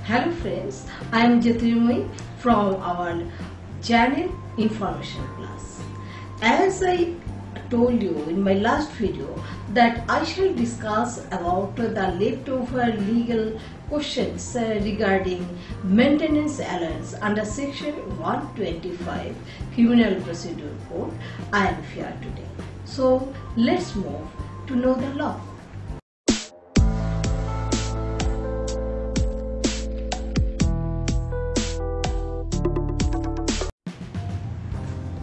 Hello friends, I am Jyotirmoyi from our channel Information Plus. As I told you in my last video that I shall discuss about the leftover legal questions regarding maintenance allowance under section 125 Criminal Procedure Code, I am here today. So let's move to know the law.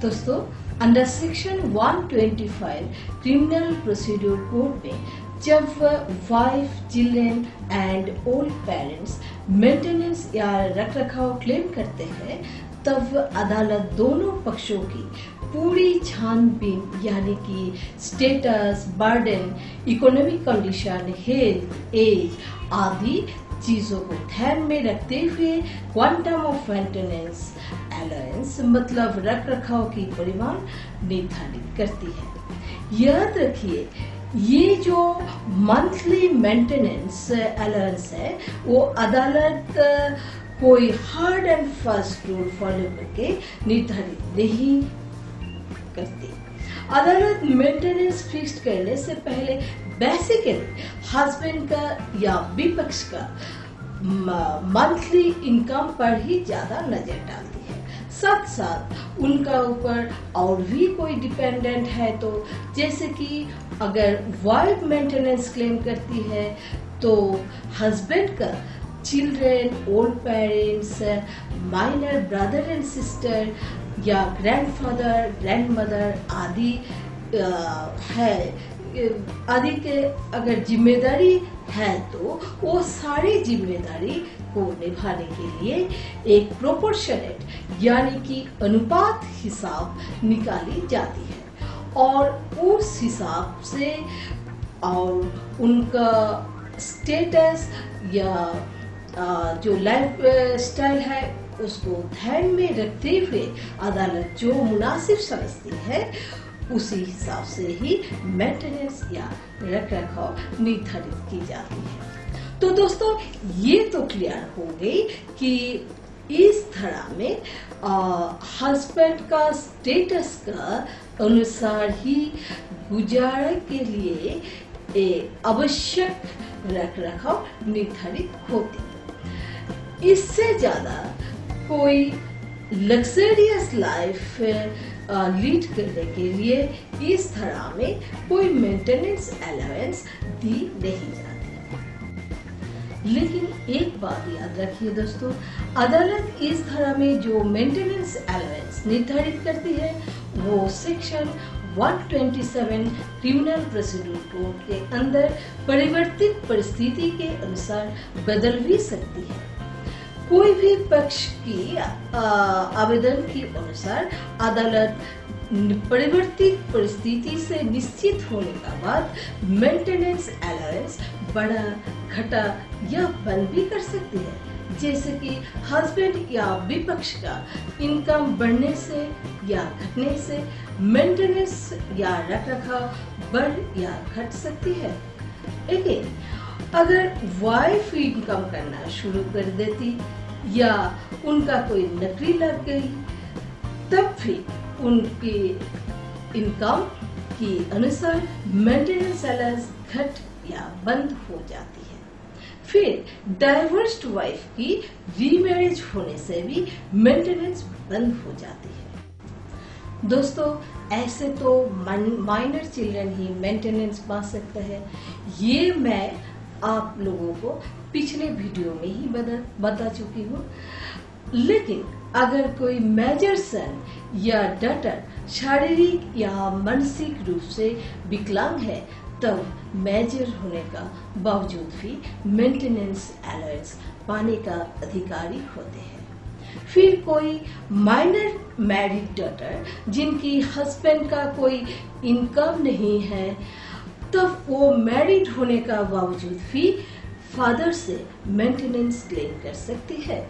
दोस्तों, under section 125 criminal procedure code में जब wife, children and old parents maintenance या रखरखाव claim करते हैं, तब अदालत दोनों पक्षों की पूरी छानबीन यानी कि status, burden, economic condition, health, age आदि चीजों को ध्यान में रखते हुए क्वांटम ऑफ मेंटेनेंस अलाउंस मतलब रख रखाव की परिमाण निर्धारित करती है। याद रखिए, ये जो मंथली मेंटेनेंस अलाउंस है वो अदालत कोई hard and fast rule follow करके निर्धारित नहीं करती। अदालत मेंटेनेंस फिक्स करने से पहले बेसिकली हस्बैंड का या विपक्ष का मंथली इनकम पर ही ज्यादा नजर डालती है। साथ साथ उनका ऊपर और भी कोई डिपेंडेंट है तो, जैसे कि अगर वाइफ मेंटेनेंस क्लेम करती है तो हस्बैंड का children, old parents, minor brother and sister या ग्रैंडफादर, ग्रैंडमदर आदि आदि के अगर जिम्मेदारी है तो वो सारी जिम्मेदारी को निभाने के लिए एक प्रोपोर्शनेट यानी कि अनुपात हिसाब निकाली जाती है और उस हिसाब से और उनका स्टेटस या जो लाइफ स्टाइल है उसको ध्यान में रखते हुए अदालत जो मुनासिब समझती है उसी हिसाब से ही मेंटेनेंस या रखरखाव निर्धारित की जाती है। तो दोस्तों, ये तो क्लियर हो गई कि इस धारा में हस्बैंड का स्टेटस का अनुसार ही गुजारा के लिए आवश्यक रखरखाव निर्धारित होती है। इससे ज्यादा कोई लग्जरियस लाइफ लीड करने के लिए इस धारा में कोई मेंटेनेंस अलाउंस दी नहीं जाती। लेकिन एक बात याद रखिए दोस्तों, अदालत इस धारा में जो मेंटेनेंस अलाउंस निर्धारित करती है वो सेक्शन 127 क्रिमिनल प्रोसीड्यूर कोड के अंदर परिवर्तित परिस्थिति के अनुसार बदल भी सकती है। कोई भी पक्ष की आवेदन के अनुसार अदालत परिवर्तित परिस्थिति से निश्चित होने के बाद मेंटेनेंस अलाउंस बढ़ा, घटा या बंद भी कर सकती है। जैसे कि हस्बैंड या विपक्ष का इनकम बढ़ने से या घटने से मेंटेनेंस या रखरखाव बढ़ या घट सकती है। लेकिन अगर वाइफ इनकम करना शुरू कर देती या उनका कोई नौकरी लग गई, तब भी उनकी इनकम के अनुसार मेंटेनेंस अलाउंस घट या बंद हो जाती है। फिर डाइवर्स्ड वाइफ की रीमैरिज होने से भी मेंटेनेंस बंद हो जाती है। दोस्तों, ऐसे तो माइनर चिल्ड्रन ही मेंटेनेंस पा सकते हैं। ये मैं आप लोगों को पिछले वीडियो में ही बता चुकी हूँ। लेकिन अगर कोई मेजर सन या डॉटर शारीरिक या मानसिक रूप से विकलांग है तब मेजर होने का बावजूद भी मेंटेनेंस अलाउंस पाने का अधिकारी होते हैं। फिर कोई माइनर मैरिड डॉटर जिनकी हस्बैंड का कोई इनकम नहीं है, तब वो मैरिड होने का बावजूद भी फादर से मेंटेनेंस क्लेम कर सकती है।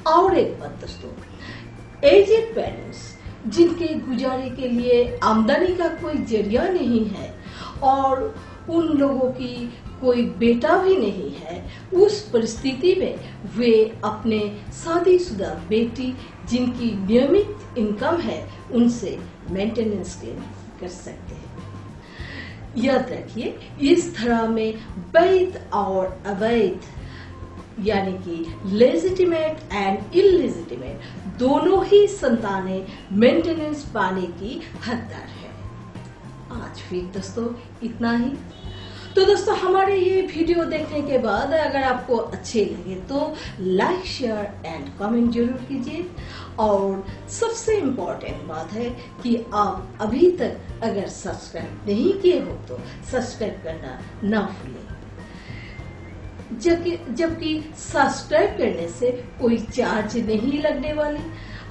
और एक बात दोस्तों, एजेड पेरेंट्स जिनके गुजारे के लिए आमदनी का कोई जरिया नहीं है और उन लोगों की कोई बेटा भी नहीं है, उस परिस्थिति में वे अपने शादीशुदा बेटी जिनकी नियमित इनकम है उनसे मेंटेनेंस क्लेम कर सकते हैं। याद रखिए, इस तरह में वैध और अवैध यानी कि लेजिटिमेट एंड इलेजिटिमेट दोनों ही संतानें मेंटेनेंस पाने की हकदार है। आज फिर दोस्तों इतना ही। तो दोस्तों, हमारे ये वीडियो देखने के बाद अगर आपको अच्छे लगे तो लाइक, शेयर एंड कमेंट जरूर कीजिए। और सबसे इम्पोर्टेंट बात है कि आप अभी तक अगर सब्सक्राइब नहीं किए हो तो सब्सक्राइब करना ना भूलें, जबकि सब्सक्राइब करने से कोई चार्ज नहीं लगने वाली।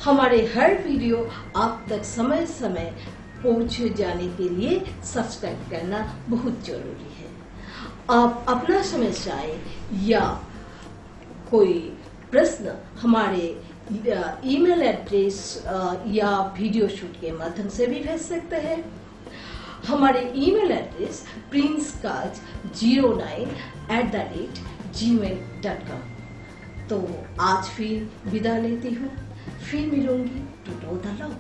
हमारे हर वीडियो आप तक समय समय पहुंच जाने के लिए सब्सक्राइब करना बहुत जरूरी है। आप अपना समस्याएं या कोई प्रश्न हमारे ईमेल एड्रेस या वीडियो शूट के माध्यम से भी भेज सकते हैं। हमारे ईमेल एड्रेस princekaj09@gmail.com। तो आज फिर विदा लेती हूँ, फिर मिलूंगी। To the love.